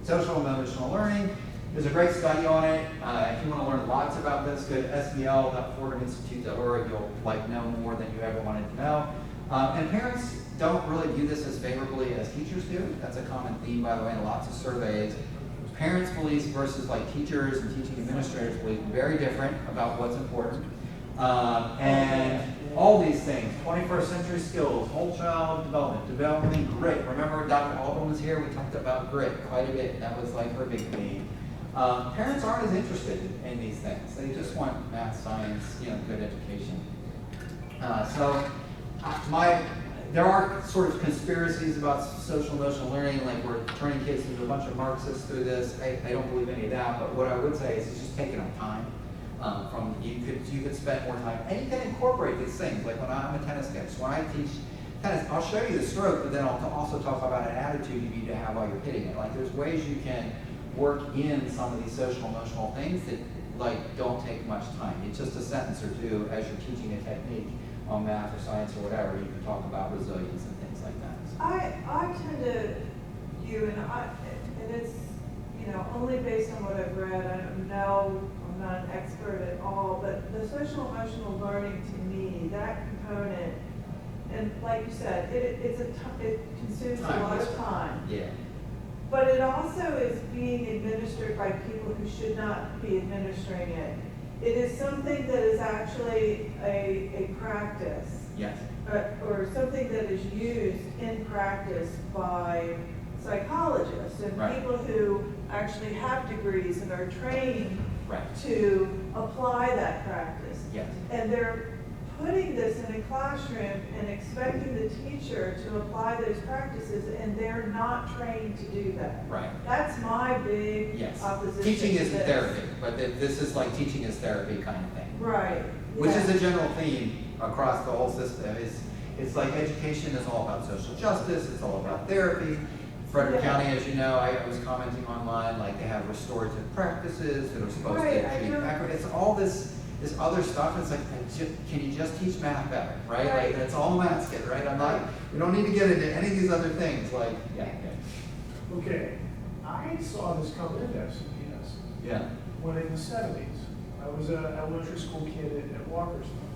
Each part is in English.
Social emotional learning. There's a great study on it. If you want to learn lots about this, go to sbl.fordhaminstitute.org. You'll know more than you ever wanted to know. And parents don't really view this as favorably as teachers do. That's a common theme, by the way, in lots of surveys. Parents' beliefs versus teachers and teaching administrators believe very different about what's important. And all these things, 21st century skills, whole child development, grit. Remember Dr. Alban was here, we talked about grit quite a bit. That was her big theme. Parents aren't as interested in these things. They just want math, science, good education. There are sort of conspiracies about social emotional learning, like we're turning kids into a bunch of Marxists through this. I don't believe any of that, but what I would say is it's just taking up time. You could spend more time, and you can incorporate these things. Like when I'm a tennis coach, when I teach tennis, I'll show you the stroke, but then I'll also talk about an attitude you need to have while you're hitting it. There's ways you can work in some of these social emotional things that don't take much time. It's just a sentence or two as you're teaching a technique on math or science or whatever. You can talk about resilience and things like that. I tend to view, and it's only based on what I've read. I'm not an expert at all, but the social emotional learning, to me, that component, and like you said, it consumes a lot of time. Yeah. But it also is being administered by people who should not be administering it. It is something that is actually a practice. Yes. Or something that is used in practice by psychologists and people who actually have degrees and are trained to apply that practice. Yes. And they're putting this in a classroom and expecting the teacher to apply those practices, and they're not trained to do that. Right. That's my big opposition. Teaching isn't therapy, but this is teaching is therapy kind of thing. Right. Which is a general theme across the whole system. It's education is all about social justice, it's all about therapy. Frederick County, as you know, I was commenting online, they have restorative practices that are supposed to treat backward. It's all this other stuff. It's can you just teach math better, right? That's all math's get, right? We don't need to get into any of these other things, Okay, I saw this come into FCPS. Yeah. When in the 70s, I was an elementary school kid at Walkersville.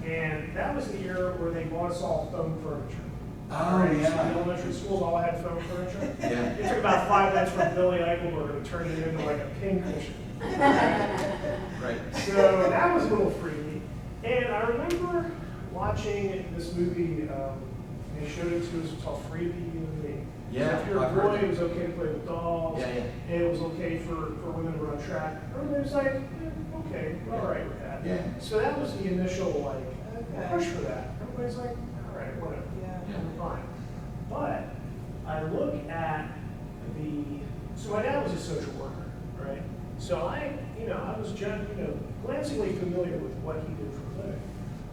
And that was the era where they bought us all foam furniture. Oh, yeah. So the elementary schools all had foam furniture. Yeah. It took about 5 minutes for Billy Eichelberg to turn it into a pincushion. Right. So that was a little freaky. And I remember watching this movie, they showed it to us, it's called Free Be You and Me. Yeah, So if you're a boy, it was okay to play with dolls. Yeah. And it was okay for women to run track. Everybody was okay, we're all right with that. Yeah. So that was the initial push for that. Everybody's all right, whatever. Yeah. Fine. But I look at so my dad was a social worker, right? So I was glancingly familiar with what he did for a living.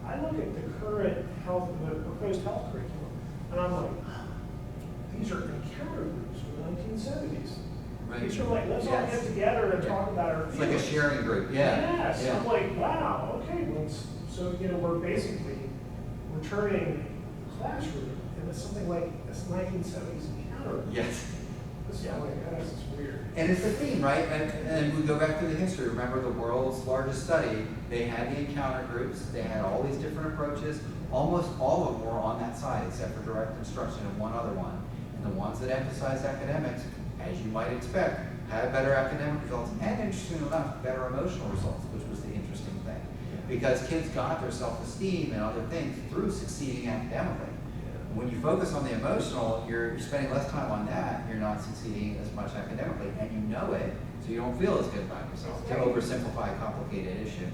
I look at the current the proposed health curriculum, and I'm like, these are encounter groups from the 1970s. Right. These are let's all get together and talk about our It's feelings. like a sharing group, yeah. Yes. Yeah. I'm like, wow, okay, so we're basically returning the classroom, and it's something like this 1970s encounter. Yes. This is weird. And it's a theme, right? And we go back to the history. Remember the world's largest study, they had the encounter groups, they had all these different approaches. Almost all of them were on that side, except for direct instruction and one other one. And the ones that emphasized academics, as you might expect, had better academic results, and interestingly enough, better emotional results, which was the interesting thing. Because kids got their self-esteem and other things through succeeding academically. When you focus on the emotional, you're spending less time on that, you're not succeeding as much academically, and you know it, so you don't feel as good about yourself, to oversimplify a complicated issue.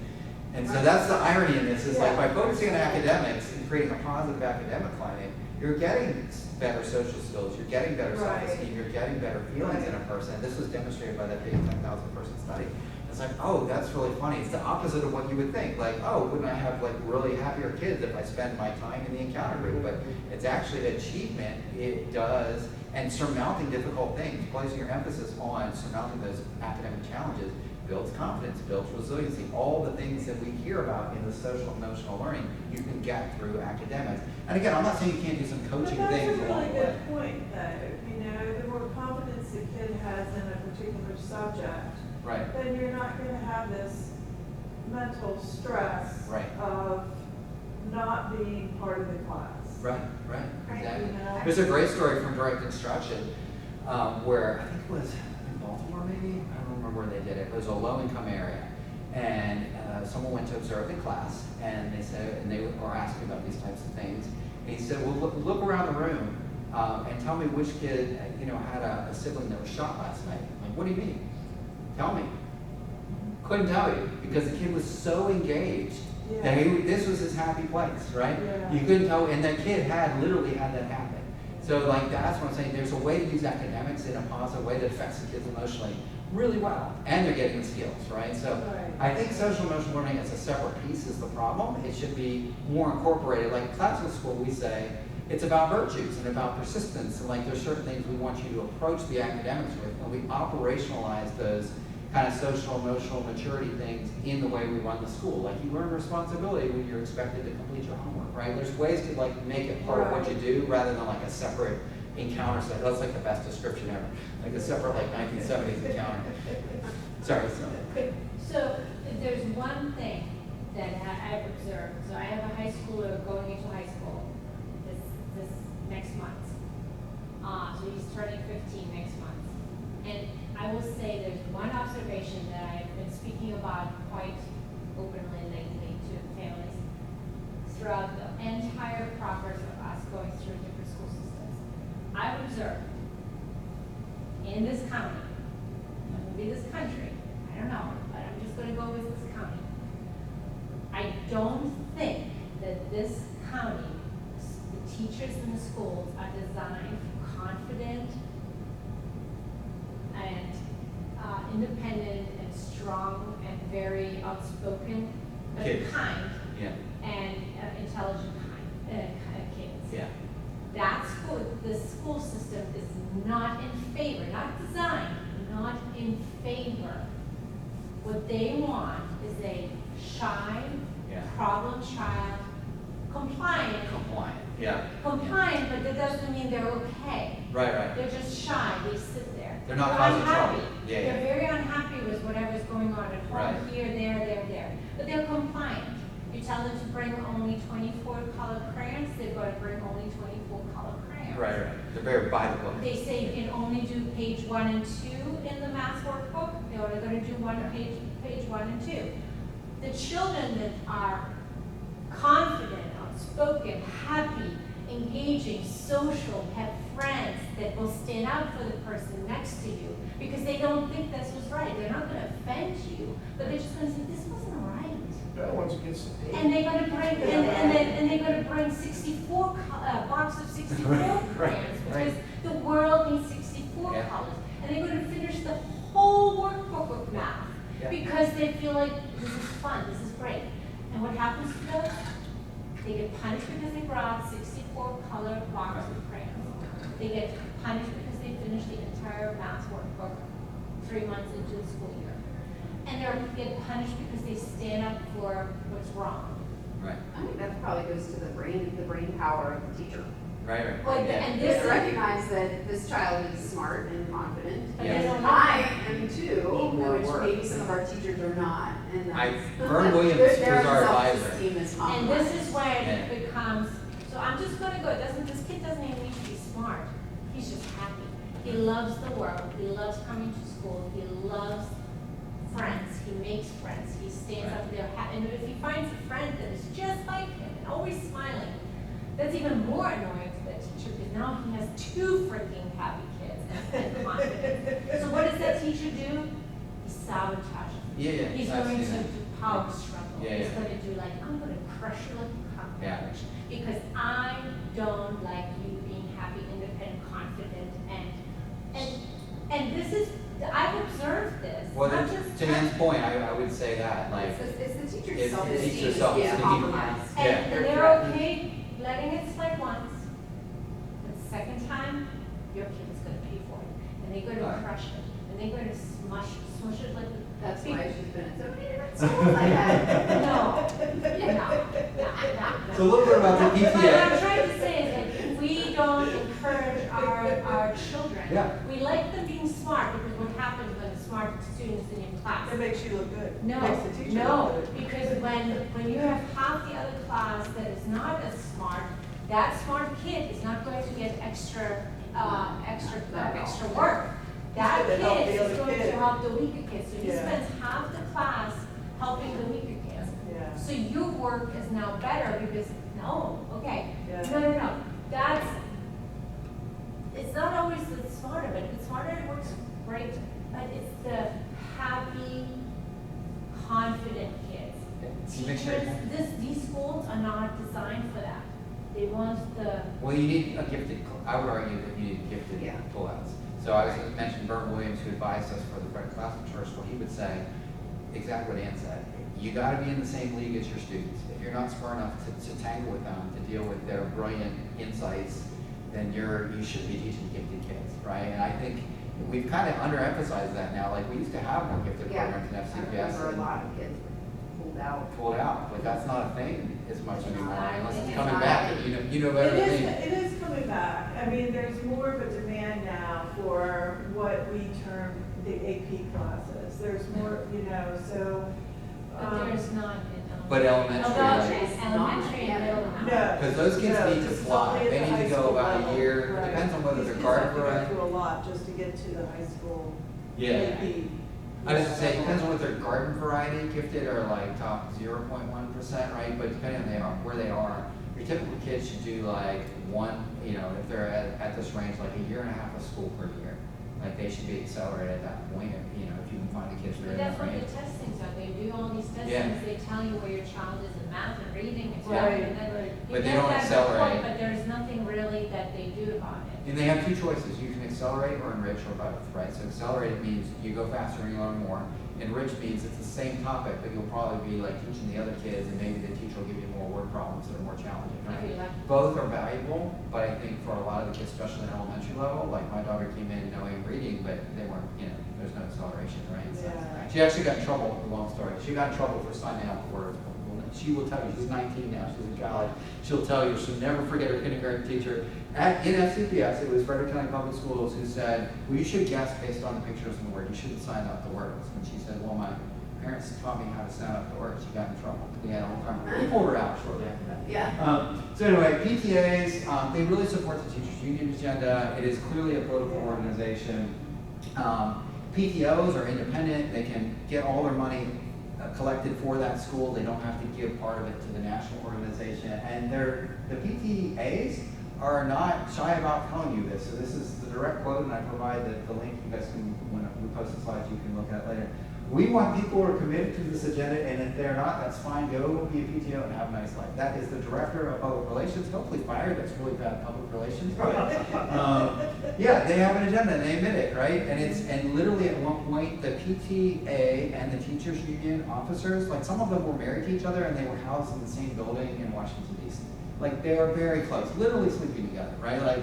And so that's the irony in this, is by focusing on academics and creating a positive academic climate, you're getting better social skills, you're getting better self-esteem, you're getting better feelings in a person. This was demonstrated by that big 10,000 person study. It's oh, that's really funny. It's the opposite of what you would think. Oh, wouldn't I have really happier kids if I spend my time in the encounter group? But it's actually achievement. It does, and surmounting difficult things, placing your emphasis on surmounting those academic challenges builds confidence, builds resiliency. All the things that we hear about in the social emotional learning, you can get through academics. And again, I'm not saying you can't do some coaching things along the way. That's a really good point, though. The more confidence the kid has particular subject, Right. then you're not gonna have this mental stress Right. of not being part of the class. Right, right, exactly. You know? There's a great story from direct instruction, where I think it was in Baltimore maybe, I don't remember where they did it. It was a low-income area, and someone went to observe the class, and they said, and they were asking about these types of things. And he said, well, look around the room and tell me which kid, had a sibling that was shot last night. I'm like, what do you mean? Tell me. Couldn't tell you because the kid was so engaged. Yeah. That this was his happy place, right? Yeah. You couldn't tell, and that kid literally had that happen. So that's what I'm saying. There's a way to use academics in a positive way that affects the kids emotionally really well, and they're getting the skills, right? So Right. I think social emotional learning as a separate piece is the problem. It should be more incorporated. Like classical school, we say it's about virtues and about persistence, and there's certain things we want you to approach the academics with, and we operationalize those kind of social emotional maturity things in the way we run the school. Like you learn responsibility when you're expected to complete your homework, right? There's ways to make it part of what you do rather than a separate encounter set. That's the best description ever. Like a separate 1970s encounter. Sorry. So there's one thing that I've observed. So I have a high schooler going into high school this next month. So he's turning 15 next month. And I will say there's one observation that I've been speaking about quite openly lately to families throughout the entire progress of us going through different school systems. I've observed in this county, maybe this country, I don't know, but I'm just going to go with this county. I don't think that this county, the teachers in the schools are designed for confident and independent and strong and very outspoken, but Kids. kind Yeah. and intelligent kids. Yeah. That school, the school system is not in favor, not designed, not in favor. What they want is a shy, Yeah. problem child, compliant, Yeah. but that doesn't mean they're okay. Right. They're just shy, they sit there. They're not causing unhappy. trouble. Yeah. They're very unhappy with whatever's going on at home, Right. here, there. But they're compliant. You tell them to bring only 24 color crayons, they're going to bring only 24 color crayons. Right. They're very by the book. They say you can only do page 1 and 2 in the math workbook, they're only going to do page 1 and 2. The children that are confident, outspoken, happy, engaging, social, have friends that will stand up for the person next to you because they don't think this was right. They're not going to offend you, but they're just going to say, this wasn't right. They're the ones who gets the date. And they're going to bring, and they're going to bring 64, box of 64 crayons because the world needs 64 Yeah. colors. And they're going to finish the whole workbook with math Yeah. because they feel like this is fun, this is great. And what happens to them? They get punished because they brought 64 color box of crayons. They get punished because they finished the entire math workbook 3 months into the school year. And they get punished because they stand up for what's wrong. Right. I think that probably goes to the brain power of the teacher. Right. Well, Yeah. and They this is, recognize that this child is smart and confident. but Yeah. they don't I am too, Need more which work. maybe some of our teachers are not. And Vern Williams their was our advisor. self-esteem is And compromised. this is when Yeah. it becomes, so I'm just gonna go, this kid doesn't even need to be smart. He's just happy. He loves the world. He loves coming to school. He loves friends. He makes friends. He stands up there. And if he finds a friend that is just like him and always smiling, that's even more annoying to that teacher because now he has 2 freaking happy kids and confident. So what does that teacher do? He sabotages. Yeah. He's I've going seen to it. do power struggle. Yeah, He's yeah. going to do I'm going to crush you like a cockroach. Yeah. Because I don't like you being happy, independent, confident, and this is, I've observed this. Well, not to just- Anne's point, I would say that, It's the teacher's It's- self-esteem it's your is self-esteem. compromised. Yeah. And They're they're threatened. okay letting it slide once, but the second time, your kid's going to pay for it. And they're going to Right. crush it, and they're going to smush it like. That's big- why she's been at so many different schools like that. No. So a little bit about the But what I'm PTA. trying to say is that we don't encourage our children. Yeah. We like them being smart because what happens when a it makes you look good. No, Makes the teacher no, look good. because when you have half the other class that is not as smart, that smart kid is not going to get extra work. That He's gonna help the kid is other going to kid. help the weaker kids, so he Yeah. spends half the class helping the weaker kids. Yeah. So your work is now better because, no, okay, Yeah. no, that's, it's not always the smarter, but the smarter works great, but it's the happy, confident kids. You make sure- Teachers, these schools are not designed for that. They want the, Well, you need a gifted, I would argue that you need gifted Yeah. pullouts. So I was going to mention Burton Williams, who advised us for the Fred Classroom Church, well, he would say exactly what Ann said. You got to be in the same league as your students. If you're not smart enough to tangle with them, to deal with their brilliant insights, then you should be teaching gifted kids, right? And I think we've kind of underemphasized that now. Like, we used to have more gifted Yeah, programs in I FCPS. remember a and lot of kids pulled out. pulled out. Like, that's not a thing as much anymore, unless it's It's coming not. back. You know better than me. It is coming back. I mean, there's more of a demand now for what we term the AP classes. There's more, so. but there's not in But elementary, elementary and middle. No. Because those kids no, need to this is fly. only at They the need to high go school about a level. year. It Right. depends on whether These they're kids guarded have to for go it. through a lot just to get to the high school Yeah. AP. I was just saying, it depends on what their garden variety, gifted or like top 0.1%, right? But depending on where they are, your typical kids should do like one, if they're at this range, like a year and a half of school per year. Like, they should be accelerated at that point, if you can find the kids that are But in that's that what the range. testings are, they do all these Yeah. testings, they tell you where your child is in math and reading and stuff, Right, and then right. you But they get don't that accelerate. report, but there's nothing really that they do about it. And they have two choices. You can accelerate or enrich or both, right? So accelerate means you go faster and you learn more. Enrich means it's the same topic, but you'll probably be like teaching the other kids, and maybe the teacher will give you more word problems that are more challenging, If you right? like. Both are valuable, but I think for a lot of the kids, especially at elementary level, like my daughter came in knowing reading, but they weren't, there's no acceleration, right? So Yeah. she actually got in trouble, long story. She got in trouble for signing up for, she will tell you, she's 19 now, she's in college. She'll tell you, she'll never forget her kindergarten teacher in FCPS, it was Frederick County Public Schools, who said, well, you should guess based on the pictures and the word, you shouldn't sign up the words. And she said, well, my parents taught me how to sign up the words. She got in trouble. We had a whole conversation. We pulled her out shortly after that. Yeah. So anyway, PTAs, they really support the teachers union agenda. It is clearly a political organization. PTOs are independent. They can get all their money collected for that school. They don't have to give part of it to the national organization. And the PTAs are not shy about telling you this. So this is the direct quote, and I provide the link. You guys can, when we post the slides, you can look at it later. We want people who are committed to this agenda, and if they're not, that's fine. Go be a PTO and have a nice life. That is the director of public relations, hopefully fired. That's really bad public relations. Yeah, they have an agenda and they admit it, right? And literally at one point, the PTA and the teachers union officers, like some of them were married to each other and they were housed in the same building in Washington D.C. Like, they are very close, literally sleeping together, right? Like,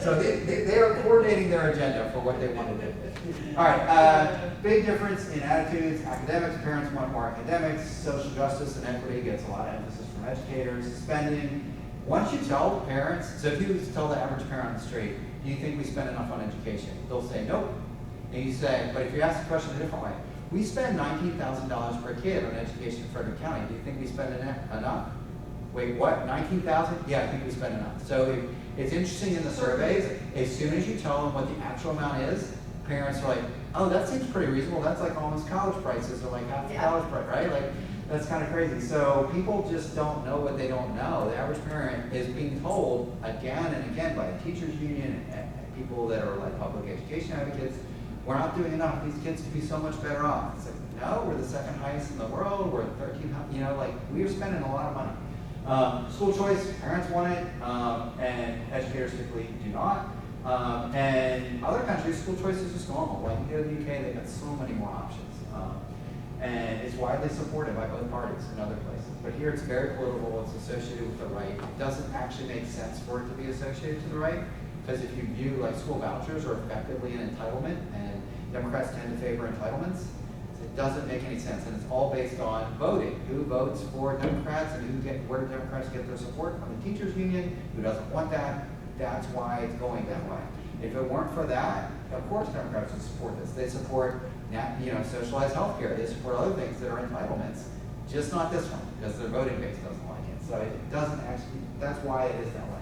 so they are coordinating their agenda for what they want to do. All right, big difference in attitudes. Academics, parents want more academics. Social justice and equity gets a lot of emphasis from educators. Spending. Once you tell parents, so if you tell the average parent on the street, do you think we spend enough on education? They'll say nope. And you say, but if you ask the question a different way, we spend $19,000 per kid on education in Frederick County. Do you think we spend enough? Wait, what? 19,000? Yeah, I think we spend enough. So it's interesting in the surveys. As soon as you tell them what the actual amount is, parents are like, oh, that seems pretty reasonable. That's like almost college prices, or like half the college price, right? Like, that's kind of crazy. So people just don't know what they don't know. The average parent is being told again and again by the teachers union and people that are like public education advocates, we're not doing enough. These kids could be so much better off. It's like, no, we're the second highest in the world. We're 1300, like, we're spending a lot of money. School choice, parents want it, and educators typically do not. And other countries, school choice is just normal. Like, you go to the UK, they've got so many more options. And it's widely supported by both parties in other places. But here it's very political, it's associated with the right. It doesn't actually make sense for it to be associated to the right, because if you view like school vouchers are effectively an entitlement, and Democrats tend to favor entitlements, it doesn't make any sense. And it's all based on voting. Who votes for Democrats and where do Democrats get their support? From the teachers union, who doesn't want that. That's why it's going that way. If it weren't for that, Of course Democrats would support this. They support, socialized healthcare. They support other things that are entitlements, just not this one, because their voting base doesn't like it. So it doesn't actually, that's why it is that way.